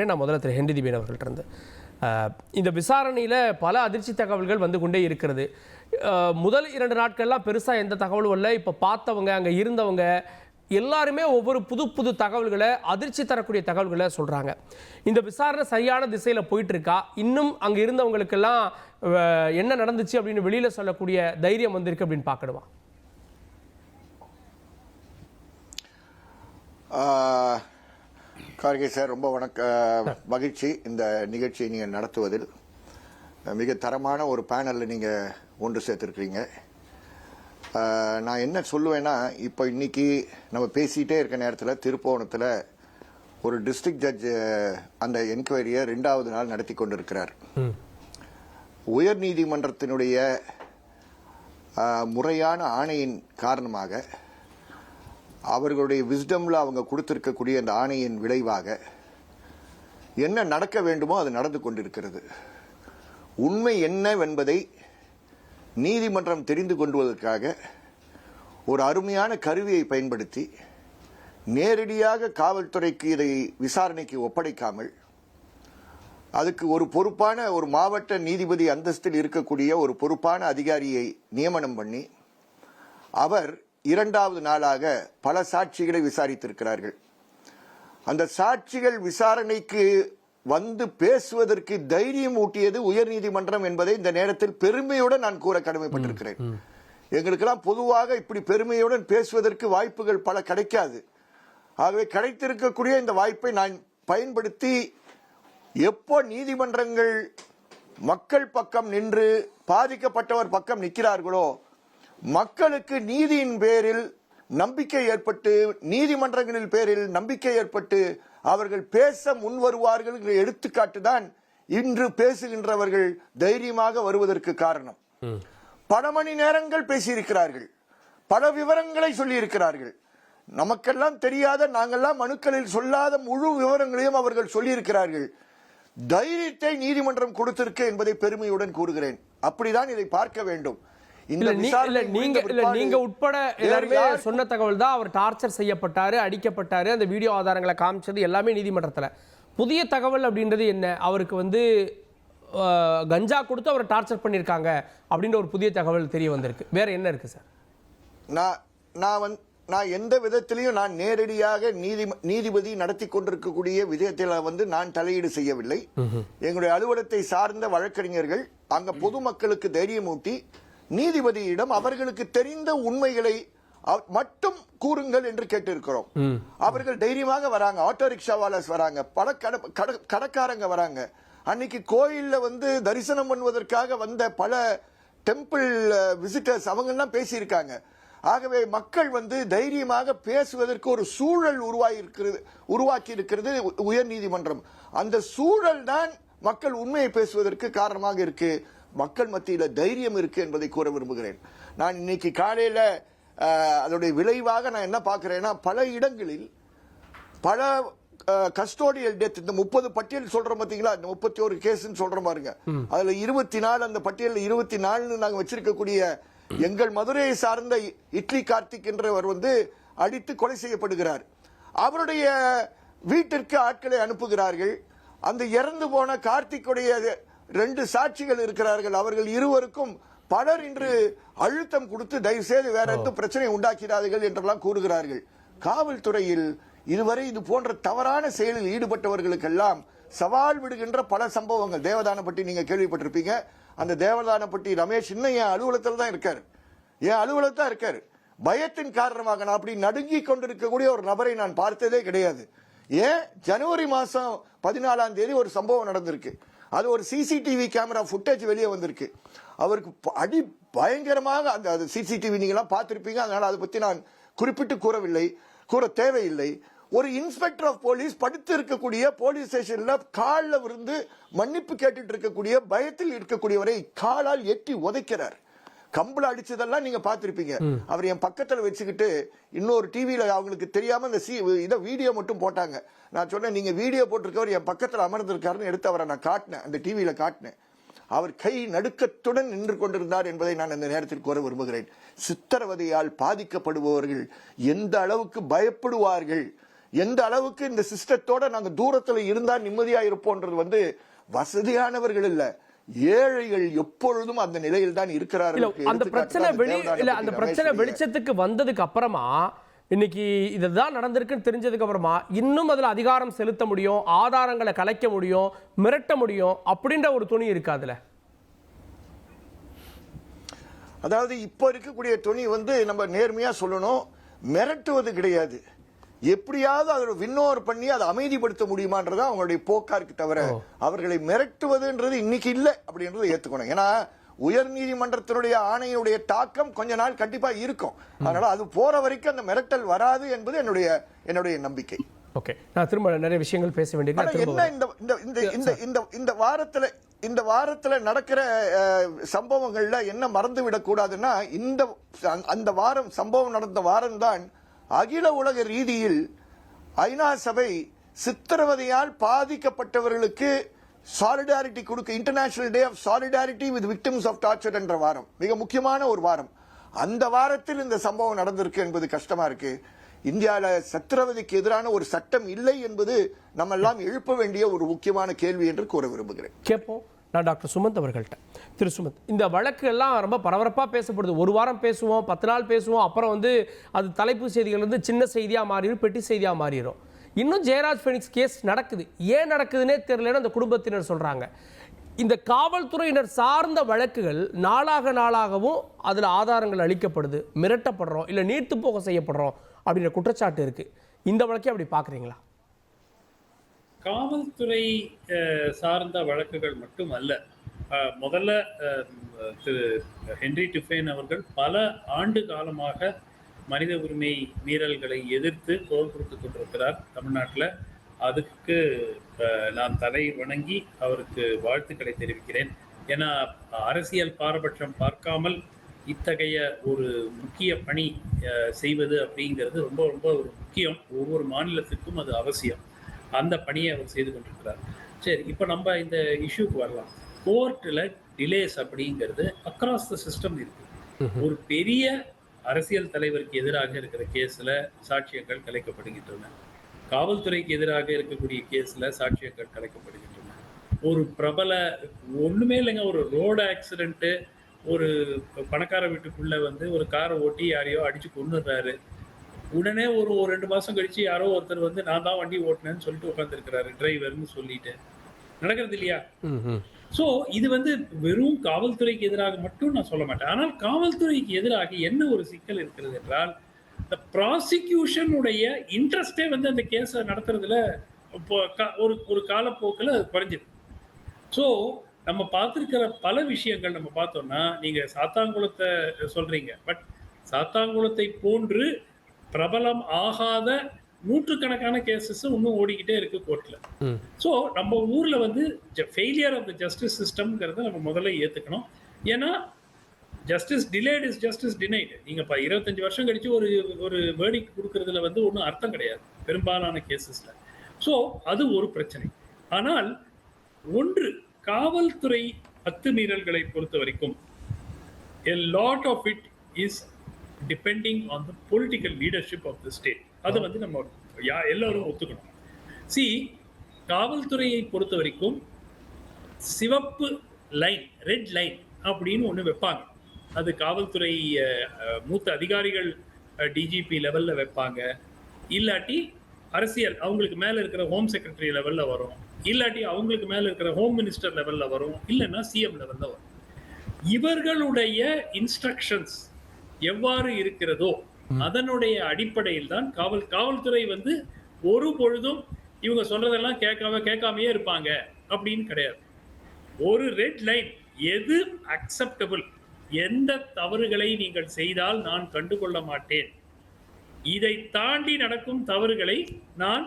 நான் முதல்ல திரு ஹென்றி திபேன் அவர்கள்ட்ட இருந்து இந்த விசாரணையில் பல அதிர்ச்சி தகவல்கள் வந்து கொண்டே இருக்கிறது. முதல் 2 நாட்கள்லாம் பெருசாக எந்த தகவலும் இல்லை. இப்போ பார்த்தவங்க, அங்கே இருந்தவங்க எல்லாருமே ஒவ்வொரு புது தகவல்களை, அதிர்ச்சி தரக்கூடிய தகவல்களை சொல்கிறாங்க. இந்த விசாரணை சரியான திசையில் போயிட்டுருக்கா? இன்னும் அங்கே இருந்தவங்களுக்கெல்லாம் என்ன நடந்துச்சு அப்படின்னு வெளியில் சொல்லக்கூடிய தைரியம் வந்திருக்கு அப்படின்னு பார்க்கணுமா? கார்கே சார், ரொம்ப மகிழ்ச்சி இந்த நிகழ்ச்சியை நீங்கள் நடத்துவதில். மிக தரமான ஒரு பேனலில் நீங்கள் ஒன்று சேர்த்துருக்கிறீங்க. நான் என்ன சொல்லுவேன்னா, இப்போ இன்னைக்கு நம்ம பேசிகிட்டே இருக்க நேரத்தில் திருப்புவனத்தில் ஒரு டிஸ்ட்ரிக்ட் ஜட்ஜ் அந்த என்கொயரியை 2வது நாள் நடத்தி கொண்டிருக்கிறார். உயர் நீதிமன்றத்தினுடைய முறையான ஆணையின் காரணமாக, அவர்களுடைய விஸ்டம்ல அவங்க கொடுத்திருக்கக்கூடிய அந்த ஆணையின் விளைவாக என்ன நடக்க வேண்டுமோ அது நடந்து கொண்டிருக்கிறது. உண்மை என்னவென்பதை நீதிமன்றம் தெரிந்து கொள்வதற்காக ஒரு அருமையான கருவியை பயன்படுத்தி நேரடியாக காவல்துறைக்கு இதை விசாரணைக்கு ஒப்படைக்காமல், அதுக்கு ஒரு பொறுப்பான ஒரு மாவட்ட நீதிபதி அந்தஸ்தில் இருக்கக்கூடிய ஒரு பொறுப்பான அதிகாரியை நியமனம் பண்ணி, அவர் 2வது நாளாக பல சாட்சிகளை விசாரித்திருக்கிறார்கள். அந்த சாட்சிகள் விசாரணைக்கு வந்து பேசுவதற்கு தைரியம் ஊட்டியது உயர்நீதிமன்றம் என்பதை இந்த நேரத்தில் பெருமையுடன் நான் கூற கடமைப்பட்டிருக்கிறேன். எங்களுக்கெல்லாம் பொதுவாக இப்படி பெருமையுடன் பேசுவதற்கு வாய்ப்புகள் பல கிடைக்காது. ஆகவே கிடைத்திருக்கக்கூடிய இந்த வாய்ப்பை நான் பயன்படுத்தி, எப்போ நீதிமன்றங்கள் மக்கள் பக்கம் நின்று பாதிக்கப்பட்டவர் பக்கம் நிற்கிறார்களோ, மக்களுக்கு நீதியின் பேரில் நம்பிக்கை ஏற்பட்டு, நீதிமன்றங்களின் பேரில் நம்பிக்கை ஏற்பட்டு அவர்கள் பேச முன் வருவார்கள் என்ற எடுத்துக்காட்டு தான் இன்று பேசுகின்றவர்கள் தைரியமாக வருவதற்கு காரணம். பல மணி நேரங்கள் பேசியிருக்கிறார்கள், பல விவரங்களை சொல்லி இருக்கிறார்கள். நமக்கெல்லாம் தெரியாத, நாங்கெல்லாம் மனுக்களில் சொல்லாத முழு விவரங்களையும் அவர்கள் சொல்லியிருக்கிறார்கள். தைரியத்தை நீதிமன்றம் கொடுத்திருக்கு என்பதை பெருமையுடன் கூறுகிறேன். அப்படிதான் இதை பார்க்க வேண்டும். நீங்க உட்பட எல்லாருமே சொன்ன தகவல் தான், அவர் டார்ச்சர் செய்யப்பட்டாரு, அடிக்கப்பட்டாரு, அந்த வீடியோ ஆதாரங்களை காமிச்சது எல்லாமே நீதிமன்றத்தில். புதிய தகவல் அப்படின்றது என்ன? அவருக்கு வந்து கஞ்சா கொடுத்து அவரை டார்ச்சர் பண்ணியிருக்காங்க அப்படின்ற ஒரு புதிய தகவல் தெரிய வந்திருக்கு. வேற என்ன இருக்கு சார்? நான் எந்த விதத்திலையும் நான் நேரடியாக நீதிபதி நடத்தி கொண்டிருக்கக்கூடிய விதத்தில் நான் தலையீடு செய்யவில்லை. எங்களுடைய அலுவலகத்தை சார்ந்த வழக்கறிஞர்கள் அங்க பொதுமக்களுக்கு தைரியமூட்டி, நீதிபதியிடம் அவர்களுக்கு தெரிந்த உண்மைகளை மட்டும் கூறுங்கள் என்று கேட்டிருக்கிறோம். அவர்கள் தைரியமாக வராங்க. ஆட்டோ ரிக்ஷாவாலஸ் வராங்க, பல கடைக்காரங்க வராங்க. அன்னைக்கு கோயில்ல தரிசனம் பண்ணுவதற்காக வந்த பல டெம்பிள் விசிட்டர்ஸ் அவங்க எல்லாம் பேசியிருக்காங்க. ஆகவே மக்கள் தைரியமாக பேசுவதற்கு ஒரு சூழல் உருவாக்கி இருக்கிறது உயர் நீதிமன்றம். அந்த சூழல் தான் மக்கள் உண்மையை பேசுவதற்கு காரணமாக இருக்கு. மக்கள் மத்தியில் தைரியம் இருக்கு என்பதை கூற விரும்புகிறேன். நான் இன்னைக்கு காலையில அதோடைய விளைவாக நான் என்ன பார்க்கிறேன்னா, பல இடங்களில் பல கஸ்டோடியல் டெத், இந்த 30 பட்டியல் சொல்றோம் பாத்தீங்களா, இந்த 31 கேஸ் சொல்றோம் பாருங்க, அதுல 24, அந்த பட்டியல் 24 நாங்க வச்சிருக்கக்கூடிய எங்கள் மதுரையை சார்ந்த இட்லி கார்த்திக் என்றவர் அடித்து கொலை செய்யப்படுகிறார். அவருடைய வீட்டிற்கு ஆட்களை அனுப்புகிறார்கள். அந்த இறந்து போன கார்த்திக்குடைய 2 சாட்சிகள் இருக்கிறார்கள். அவர்கள் இருவருக்கும் பலர் இன்று அழுத்தம் கொடுத்து தயவு செய்து வேற எந்த பிரச்சனை உண்டாக்கிறார்கள் என்றெல்லாம் கூறுகிறார்கள். காவல்துறையில் இதுவரை இது போன்ற தவறான செயலில் ஈடுபட்டவர்களுக்கெல்லாம் சவால் விடுகின்ற பல சம்பவங்கள். தேவதானப்பட்டி நீங்க கேள்விப்பட்டிருப்பீங்க. அந்த தேவதானப்பட்டி ரமேஷ் இன்னும் என் அலுவலகத்தில் தான் இருக்காரு. பயத்தின் காரணமாக நான் அப்படி நடுங்கி கொண்டிருக்கக்கூடிய ஒரு நபரை நான் பார்த்ததே கிடையாது. ஏன், ஜனவரி மாசம் 14ஆம் தேதி ஒரு சம்பவம் நடந்திருக்கு. அது ஒரு சிசிடிவி கேமரா ஃபுட்டேஜ் வெளியே வந்திருக்கு. அவருக்கு அடி பயங்கரமாக, அந்த சிசிடிவி நீங்க எல்லாம் பார்த்திருப்பீங்க, அதனால அதை பத்தி நான் குறிப்பிட்டு கூற தேவையில்லை. ஒரு இன்ஸ்பெக்டர் ஆஃப் போலீஸ் படுத்து இருக்கக்கூடிய போலீஸ் ஸ்டேஷன்ல காலில் விழுந்து மன்னிப்பு கேட்டுட்டு இருக்கக்கூடிய, பயத்தில் இருக்கக்கூடியவரை காலால் எட்டி உதைக்கிறார். கம்பள அடிச்சதெல்லாம் நீங்க பார்த்திருப்பீங்க. அவர் என் பக்கத்துல வச்சுக்கிட்டு இன்னொரு டிவியில அவங்களுக்கு தெரியாம இந்த வீடியோ மட்டும் போட்டாங்க. நான் சொன்னேன், நீங்க வீடியோ போட்டிருக்கவர் என் பக்கத்துல அமர்ந்திருக்காருன்னு எடுத்து அவரை நான் காட்டினேன், அந்த டிவியில காட்டினேன். அவர் கை நடுக்கத்துடன் நின்று கொண்டிருந்தார் என்பதை நான் இந்த நேரத்தில் கூற விரும்புகிறேன். சித்திரவதையால் பாதிக்கப்படுபவர்கள் எந்த அளவுக்கு பயப்படுவார்கள் எந்த அளவுக்கு இந்த சிஸ்டத்தோட நாங்க தூரத்துல இருந்தா நிம்மதியா இருப்போன்றது வந்து வசதியானவர்கள் இல்ல, ஏழைகள் எப்பொழுதும் அந்த நிலையில் தான் இருக்கிறார்கள். அந்த பிரச்சனை வெளிச்சத்துக்கு வந்ததுக்கு அப்புறமா, இன்னைக்கு இதுதான் நடந்திருக்குன்னு தெரிஞ்சதுக்கு அப்புறமா இன்னும் அதுல அதிகாரம் செலுத்த முடியும், ஆதாரங்களை கலைக்க முடியும், மிரட்ட முடியும் அப்படின்ற ஒரு துணி இருக்காதுல. அதாவது இப்ப இருக்கக்கூடிய துணி வந்து நம்ம நேர்மையா சொல்லணும், மிரட்டுவது கிடையாது, எப்படியாவது அதை விண்ணோர் பண்ணி அதை அமைதிப்படுத்த முடியுமான்றது அவங்களுடைய போக்கா இருக்கு தவிர அவர்களை மிரட்டுவதுன்றது இன்னைக்கு இல்லை அப்படின்றத ஏத்துக்கணும். ஏன்னா உயர் நீதிமன்றத்தினுடைய ஆணையுடைய தாக்கம் கொஞ்ச நாள் கண்டிப்பா இருக்கும். அதனால அது போற வரைக்கும் அந்த மிரட்டல் வராது என்பது என்னுடைய நம்பிக்கை. ஓகே, நான் திரும்ப நிறைய விஷயங்கள் பேச வேண்டியது. என்ன இந்த வாரத்துல நடக்கிற சம்பவங்கள்ல என்ன மறந்து விடக் கூடாதுன்னா, அந்த வாரம் சம்பவம் நடந்த வாரம் தான் அகில உலக ரீதியில் ஐநா சபை சித்திரவதையால் பாதிக்கப்பட்டவர்களுக்கு சாலிடாரிட்டி கொடுக்க international day of solidarity with victims of torture என்ற வாரம் மிக முக்கியமான ஒரு வாரம். அந்த வாரத்தில் இந்த சம்பவம் நடந்திருக்கு என்பது கஷ்டமா இருக்கு. இந்தியாவில் சித்திரவதைக்கு எதிரான ஒரு சட்டம் இல்லை என்பது நம்ம எல்லாம் எழுப்ப வேண்டிய ஒரு முக்கியமான கேள்வி என்று கூற விரும்புகிறேன். கேட்போம். நான் டாக்டர் சுமந்த் அவர்கள்ட்ட. திரு சுமந்த், இந்த வழக்கு எல்லாம் ரொம்ப பரபரப்பாக பேசப்படுது. ஒரு வாரம் பேசுவோம், 10 நாள் பேசுவோம், அப்புறம் வந்து அது தலைப்பு செய்திகள் வந்து சின்ன செய்தியாக மாறிடும், பெட்டி செய்தியாக மாறிடும். இன்னும் ஜெயராஜ் ஃபெனிக்ஸ் கேஸ் நடக்குது. ஏன் நடக்குதுன்னே தெரியலன்னு அந்த குடும்பத்தினர் சொல்றாங்க. இந்த காவல்துறையினர் சார்ந்த வழக்குகள் நாளாகவும் அதில் ஆதாரங்கள் அளிக்கப்படுது, மிரட்டப்படுறோம், இல்லை நீர்த்து போக செய்யப்படுறோம் அப்படின்ற குற்றச்சாட்டு இருக்கு. இந்த வழக்கை அப்படி பார்க்குறீங்களா? காவல்துறை சார்ந்த வழக்குகள் மட்டும் அல்ல. முதல்ல திரு ஹென்றி டிஃபேன் அவர்கள் பல ஆண்டு காலமாக மனித உரிமை மீறல்களை எதிர்த்து குரல் கொடுத்து கொண்டிருக்கிறார் தமிழ்நாட்டில். அதுக்கு நான் தலை வணங்கி அவருக்கு வாழ்த்துக்களை தெரிவிக்கிறேன். ஏன்னா அரசியல் பாரபட்சம் பார்க்காமல் இத்தகைய ஒரு முக்கிய பணி செய்வது அப்படிங்கிறது ரொம்ப ரொம்ப ஒரு முக்கியம். ஒவ்வொரு மாநிலத்துக்கும் அது அவசியம். அந்த பணியை அவர் செய்து கொண்டிருக்கிறார். சரி, இப்போ நம்ம இந்த இஷ்யூக்கு வரலாம். கோர்ட்டில் டிலேஸ் அப்படிங்கிறது அக்ராஸ் த சிஸ்டம் இருக்கு. ஒரு பெரிய அரசியல் தலைவருக்கு எதிராக இருக்கிற கேஸில் சாட்சியங்கள் கலைக்கப்படுகின்றன. காவல்துறைக்கு எதிராக இருக்கக்கூடிய கேஸில் சாட்சியங்கள் கலைக்கப்படுகின்றன. ஒரு பிரபல ஒன்றுமே இல்லைங்க, ஒரு ரோடு ஆக்சிடென்ட்டு, ஒரு பணக்கார வீட்டுக்குள்ளே வந்து ஒரு காரை ஓட்டி யாரையோ அடித்து கொண்டுடுறாரு. உடனே ஒரு 2 மாதம் கழிச்சு யாரோ ஒருத்தர் வந்து நான் தான் வண்டி ஓட்டினேன்னு சொல்லிட்டு உட்காந்துருக்கிறாரு, டிரைவர்னு சொல்லிட்டு. நடக்கிறது இல்லையா? ஸோ இது வந்து வெறும் காவல்துறைக்கு எதிராக மட்டும் நான் சொல்ல மாட்டேன். ஆனால் காவல்துறைக்கு எதிராக என்ன ஒரு சிக்கல் இருக்கிறது என்றால், இந்த ப்ராசிக்யூஷனுடைய இன்ட்ரெஸ்டே வந்து அந்த கேஸை நடத்துறதுல ஒரு காலப்போக்கில் அது குறைஞ்சிது. ஸோ நம்ம பார்த்துருக்கிற பல விஷயங்கள் நம்ம பார்த்தோம்னா, நீங்கள் சாத்தாங்குளத்தை சொல்றீங்க, பட் சாத்தாங்குளத்தை போன்று பிரபலம் ஆகாத நூற்றுக்கணக்கான கேசஸ் இன்னும் ஓடிக்கிட்டே இருக்கு கோர்ட்ல. ஸோ நம்ம ஊர்ல வந்து ஃபெயிலியர் ஆஃப் த ஜஸ்டிஸ் சிஸ்டம்ங்கிறத நம்ம முதல்ல ஏத்துக்கணும். ஏன்னா justice delayed is justice denied. நீங்க 25 வருஷம் கழிச்சு ஒரு வேர்டிக்ட் கொடுக்கறதுல வந்து ஒன்றும் அர்த்தம் கிடையாது பெரும்பாலான கேசஸ்ல. ஸோ அது ஒரு பிரச்சனை. ஆனால் ஒன்று, காவல்துறை அத்துமீறல்களை பொறுத்த வரைக்கும் a lot of it is depending on the political leadership of the state. அது வந்து நம்ம எல்லாரும் ஒத்துக்கணும். காவல்துறையை பொறுத்த வரைக்கும் சிவப்பு லைன், ரெட் லைன் அப்படின்னு ஒன்று வைப்பாங்க. அது காவல்துறை மூத்த அதிகாரிகள் டிஜிபி லெவல்ல வைப்பாங்க. இல்லாட்டி அரசியல் அவங்களுக்கு மேல இருக்கிற ஹோம் செக்ரட்டரி லெவல்ல வரும், இல்லாட்டி அவங்களுக்கு மேல இருக்கிற ஹோம் மினிஸ்டர் லெவல்ல வரும், இல்லைன்னா சிஎம் லெவல்ல வரும். இவர்களுடைய இன்ஸ்ட்ரக்ஷன்ஸ் எவ்வாறு இருக்கிறதோ அதனுடைய அடிப்படையில் தான் காவல்துறை வந்து ஒரு பொழுதும் இவங்க சொல்றதெல்லாம் கேட்காமையே இருப்பாங்க அப்படின்னு கிடையாது. ஒரு ரெட் லைன், எது அக்செப்டபிள், எந்த தவறுகளை நீங்கள் செய்தால் நான் கண்டுகொள்ள மாட்டேன், இதை தாண்டி நடக்கும் தவறுகளை நான்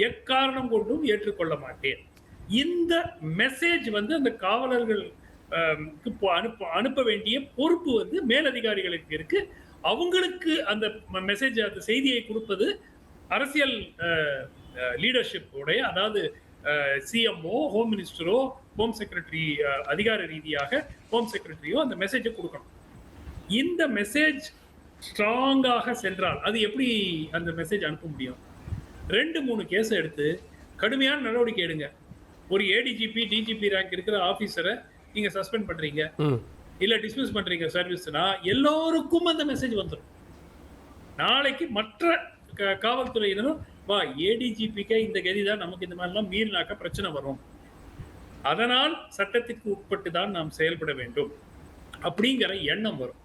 எக்காரணம் கொண்டும் ஏற்றுக்கொள்ள மாட்டேன். இந்த மெசேஜ் வந்து அந்த காவலர்கள் அனுப்ப வேண்டிய பொறுப்பு வந்து மேலதிகாரிகளுக்கு இருக்கு. அவங்களுக்கு அந்த மெசேஜ், அந்த செய்தியை கொடுப்பது அரசியல் லீடர்ஷிப் உடைய, அதாவது சிஎம்ஓ, ஹோம் மினிஸ்டரோ, ஹோம் செக்ரட்டரி, அதிகார ரீதியாக ஹோம் செக்ரட்டரியோ அந்த மெசேஜை கொடுக்கணும். இந்த மெசேஜ் ஸ்ட்ராங்காக சென்றால் அது எப்படி அந்த மெசேஜ் அனுப்ப முடியும்? 2-3 கேஸ் எடுத்து கடுமையான நடவடிக்கை எடுங்க. ஒரு ஏடிஜிபி டிஜிபி ரேங்க் இருக்கிற ஆபீசரை நீங்க சஸ்பெண்ட் பண்றீங்க இல்ல டிஸ்மிஸ் பண்றீங்க சர்வீஸ்னா எல்லோருக்கும் அந்த மெசேஜ் வந்துடும். நாளைக்கு மற்ற காவல்துறையினரும் வா ஏடிஜிபிக்கு இந்த கதி தான், நமக்கு இந்த மாதிரிலாம் மீறினாக்க பிரச்சனை வரும், அதனால் சட்டத்திற்கு உட்பட்டு தான் நாம் செயல்பட வேண்டும் அப்படிங்கிற எண்ணம் வரும்.